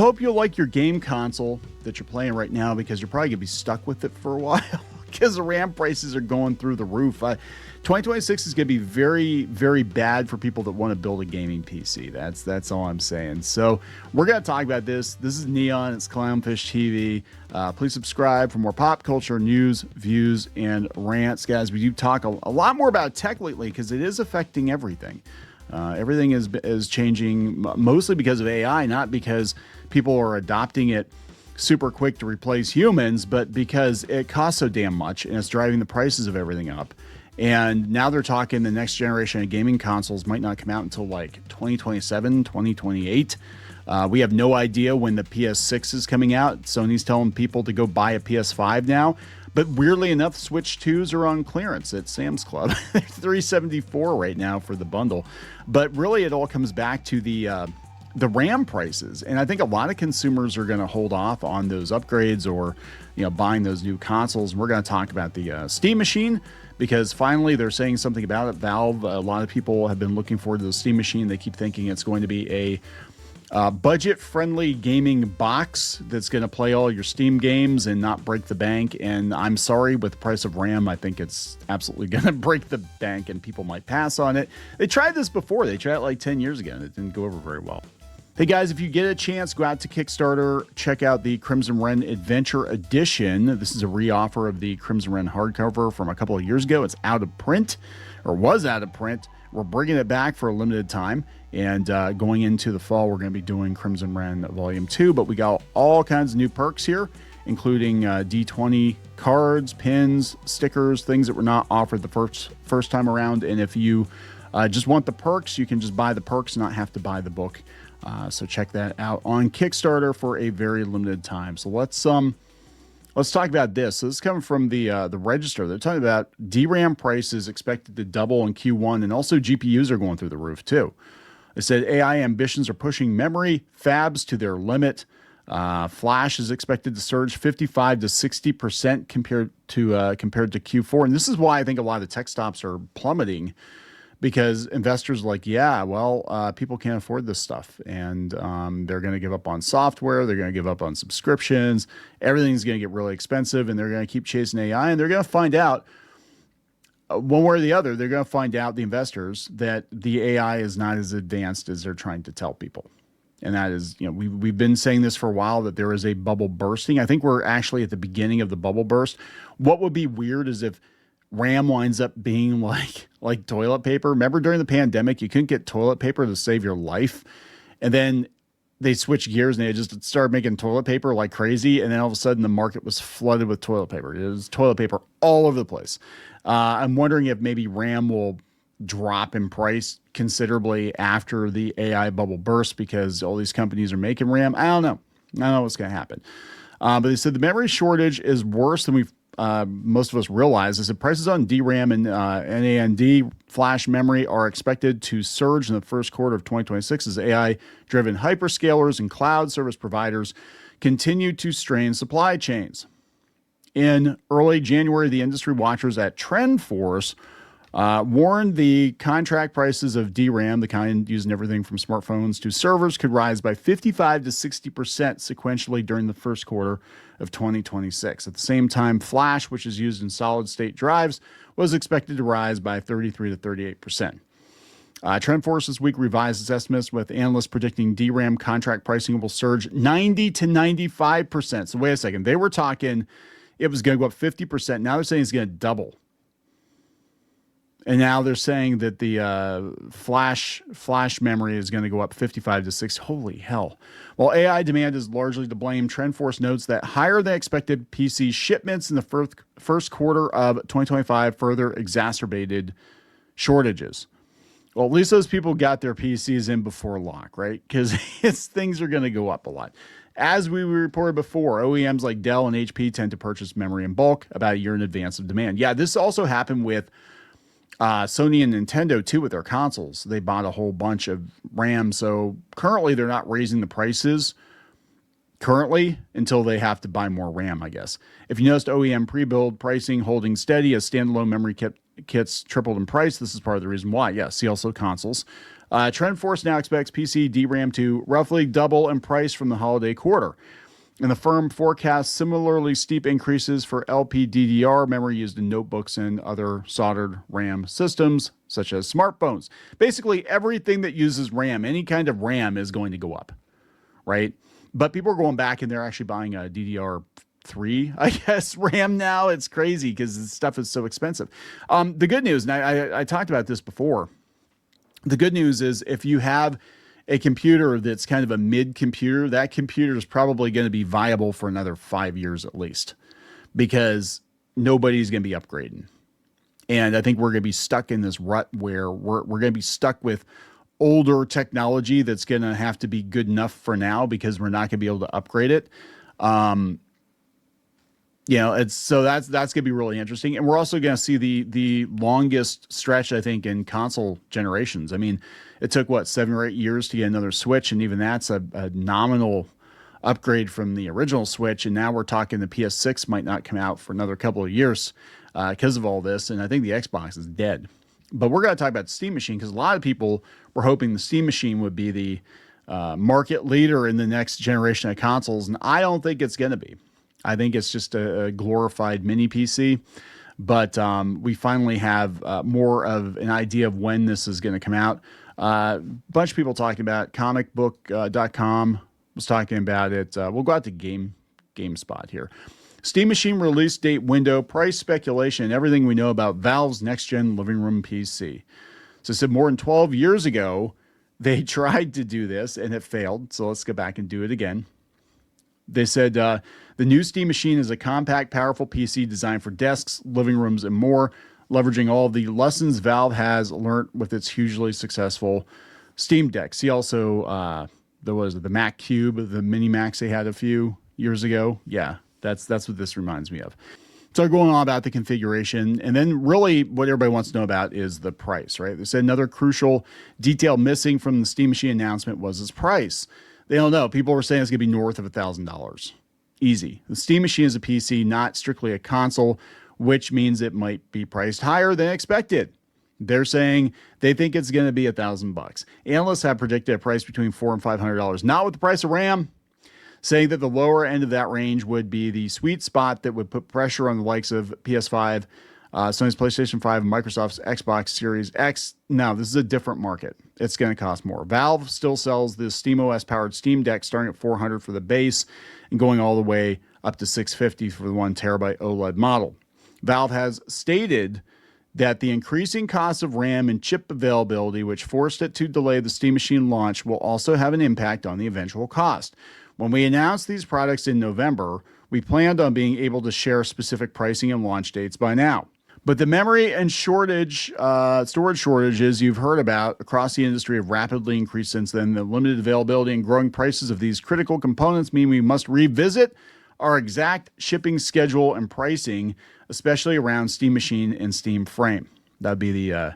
hope you like your game console that you're playing right now, because you're probably going to be stuck with it for a while because the RAM prices are going through the roof. 2026 is going to be very, very bad for people that want to build a gaming PC. That's all I'm saying. So we're going to talk about this. This is Kneon. It's CLOWNFISH TV. Please subscribe for more pop culture news, views, and rants. Guys, we do talk a lot more about tech lately because it is affecting everything. Everything is changing mostly because of AI, not because people are adopting it super quick to replace humans, but because it costs so damn much and it's driving the prices of everything up. And now they're talking the next generation of gaming consoles might not come out until like 2027, 2028. We have no idea when the PS6 is coming out. Sony's telling people to go buy a PS5 now. But weirdly enough, Switch 2s are on clearance at Sam's Club. They're $374 right now for the bundle. But really, it all comes back to the RAM prices. And I think a lot of consumers are going to hold off on those upgrades or, buying those new consoles. And we're going to talk about the Steam Machine, because finally they're saying something about it. Valve, a lot of people have been looking forward to the Steam Machine. They keep thinking it's going to be a budget-friendly gaming box that's going to play all your Steam games and not break the bank. And I'm sorry, with the price of RAM, I think it's absolutely going to break the bank and people might pass on it. They tried this before. They tried it like 10 years ago and it didn't go over very well. Hey guys, if you get a chance, go out to Kickstarter, check out the Crimson Wren Adventure Edition. This is a re-offer of the Crimson Wren hardcover from a couple of years ago. It's out of print, or was out of print. We're bringing it back for a limited time, and going into the fall, we're going to be doing Crimson Wren Volume 2, but we got all kinds of new perks here, including D20 cards, pins, stickers, things that were not offered the first time around. And if you just want the perks, you can just buy the perks, not have to buy the book. So check that out on Kickstarter for a very limited time. So let's talk about this. So this is coming from the Register. They're talking about DRAM prices expected to double in Q1, and also GPUs are going through the roof too. They said AI ambitions are pushing memory fabs to their limit. Flash is expected to surge 55 to 60% compared to Q4, and this is why I think a lot of the tech stocks are plummeting. Because investors are like, people can't afford this stuff. And they're going to give up on software. They're going to give up on subscriptions. Everything's going to get really expensive. And they're going to keep chasing AI. And they're going to find out, one way or the other, they're going to find out, the investors, that the AI is not as advanced as they're trying to tell people. And that is, we've been saying this for a while, that there is a bubble bursting. I think we're actually at the beginning of the bubble burst. What would be weird is if RAM winds up being like toilet paper. Remember during the pandemic, you couldn't get toilet paper to save your life. And then they switched gears and they just started making toilet paper like crazy. And then all of a sudden the market was flooded with toilet paper. It was toilet paper all over the place. I'm wondering if maybe RAM will drop in price considerably after the AI bubble burst, because all these companies are making RAM. I don't know what's going to happen. But they said the memory shortage is worse than most of us realize. Is that prices on DRAM and NAND flash memory are expected to surge in the first quarter of 2026 as AI-driven hyperscalers and cloud service providers continue to strain supply chains. In early January, the industry watchers at TrendForce warned the contract prices of DRAM, the kind used in everything from smartphones to servers, could rise by 55 to 60% sequentially during the first quarter of 2026. At the same time, flash, which is used in solid-state drives, was expected to rise by 33 to 38%. TrendForce this week revised its estimates, with analysts predicting DRAM contract pricing will surge 90 to 95%. So wait a second. They were talking it was going to go up 50%. Now they're saying it's going to double. And now they're saying that the flash memory is going to go up 55 to 60. Holy hell. While AI demand is largely to blame, TrendForce notes that higher than expected PC shipments in the first quarter of 2025 further exacerbated shortages. Well, at least those people got their PCs in before lock, right? Because things are going to go up a lot. As we reported before, OEMs like Dell and HP tend to purchase memory in bulk about a year in advance of demand. Yeah, this also happened with Sony and Nintendo too with their consoles. They bought a whole bunch of RAM. So currently they're not raising the prices until they have to buy more RAM, I guess. If you noticed OEM pre-build pricing holding steady as standalone memory kits tripled in price, this is part of the reason why. Yeah, see also consoles. TrendForce now expects PC DRAM to roughly double in price from the holiday quarter. And the firm forecasts similarly steep increases for LPDDR memory used in notebooks and other soldered RAM systems, such as smartphones. Basically, everything that uses RAM, any kind of RAM, is going to go up, right? But people are going back and they're actually buying a DDR3, I guess, RAM now. It's crazy because this stuff is so expensive. The good news, and I talked about this before, the good news is if you have a computer that's kind of a mid computer, that computer is probably going to be viable for another 5 years at least, because nobody's going to be upgrading. And I think we're going to be stuck in this rut where we're going to be stuck with older technology that's going to have to be good enough for now because we're not going to be able to upgrade it. It's so that's going to be really interesting. And we're also going to see the longest stretch, I think, in console generations. I mean, it took 7 or 8 years to get another Switch, and even that's a nominal upgrade from the original Switch. And now we're talking the PS6 might not come out for another couple of years because of all this. And I think the Xbox is dead. But we're going to talk about the Steam Machine because a lot of people were hoping the Steam Machine would be the market leader in the next generation of consoles, and I don't think it's going to be. I think it's just a glorified mini PC, but we finally have more of an idea of when this is going to come out. Bunch of people talking about comicbook.com was talking about it. We'll go out to GameSpot here. Steam Machine release date window, price speculation, and everything we know about Valve's next-gen living room PC. So it said more than 12 years ago, they tried to do this and it failed. So let's go back and do it again. They said the new Steam Machine is a compact, powerful PC designed for desks, living rooms, and more, leveraging all the lessons Valve has learned with its hugely successful Steam Deck. See also the Mac Cube, the mini Macs they had a few years ago. Yeah, that's what this reminds me of. So going on about the configuration, and then really what everybody wants to know about is the price, right? They said another crucial detail missing from the Steam Machine announcement was its price. They don't know. People were saying it's going to be north of $1,000. Easy. The Steam Machine is a PC, not strictly a console, which means it might be priced higher than expected. They're saying they think it's going to be $1,000. Analysts have predicted a price between $400 and $500, not with the price of RAM, saying that the lower end of that range would be the sweet spot that would put pressure on the likes of PS5, Sony's PlayStation 5, and Microsoft's Xbox Series X. Now, this is a different market. It's going to cost more. Valve still sells the SteamOS powered Steam Deck starting at $400 for the base and going all the way up to $650 for the 1 terabyte OLED model. Valve has stated that the increasing cost of RAM and chip availability, which forced it to delay the Steam Machine launch, will also have an impact on the eventual cost. When we announced these products in November, we planned on being able to share specific pricing and launch dates by now. But the memory and storage shortages you've heard about across the industry have rapidly increased since then. The limited availability and growing prices of these critical components mean we must revisit our exact shipping schedule and pricing, especially around Steam Machine and Steam Frame. That'd be the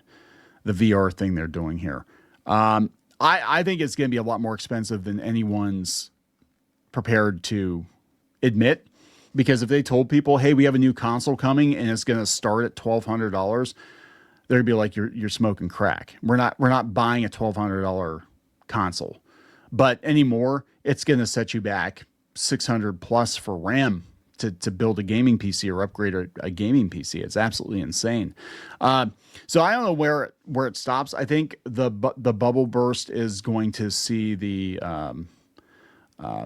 VR thing they're doing here. I think it's going to be a lot more expensive than anyone's prepared to admit. Because if they told people, hey, we have a new console coming and it's going to start at $1,200, they'd be like, you're smoking crack. We're not buying a $1,200 console. But anymore, it's going to set you back $600 plus for RAM to build a gaming PC or upgrade a gaming PC. It's absolutely insane. So I don't know where it stops. I think the bubble burst is going to see the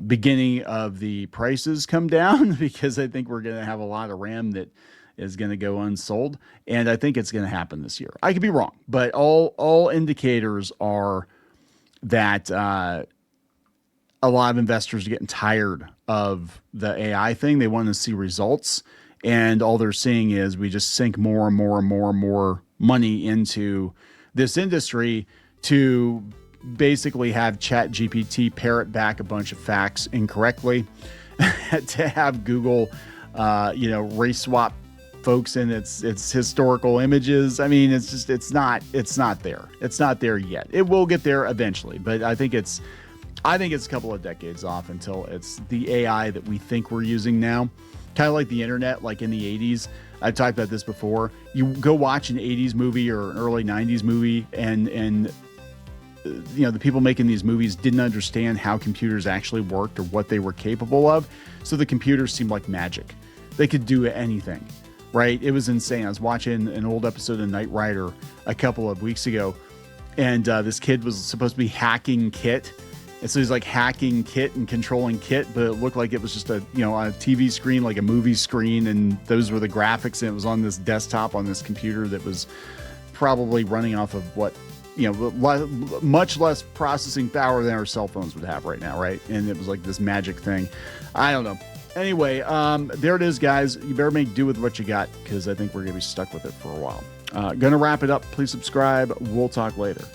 beginning of the prices come down, because I think we're going to have a lot of RAM that is going to go unsold, and I think it's going to happen this year. I could be wrong, but all indicators are that a lot of investors are getting tired of the AI thing. They want to see results, and all they're seeing is we just sink more and more and more and more money into this industry to basically have ChatGPT parrot back a bunch of facts incorrectly, to have Google, race swap folks in its historical images. I mean, it's not there. It's not there yet. It will get there eventually, but I think it's a couple of decades off until it's the AI that we think we're using now. Kind of like the internet, like in the 80s. I've talked about this before. You go watch an 80s movie or an early 90s movie, and the people making these movies didn't understand how computers actually worked or what they were capable of. So the computers seemed like magic. They could do anything, right? It was insane. I was watching an old episode of Knight Rider a couple of weeks ago, and this kid was supposed to be hacking Kit. And so he's like hacking Kit and controlling Kit, but it looked like it was just a TV screen, like a movie screen. And those were the graphics. And it was on this desktop on this computer that was probably running off of much less processing power than our cell phones would have right now, right? And it was like this magic thing. I don't know. Anyway, there it is, guys. You better make do with what you got, because I think we're going to be stuck with it for a while. Gonna wrap it up. Please subscribe. We'll talk later.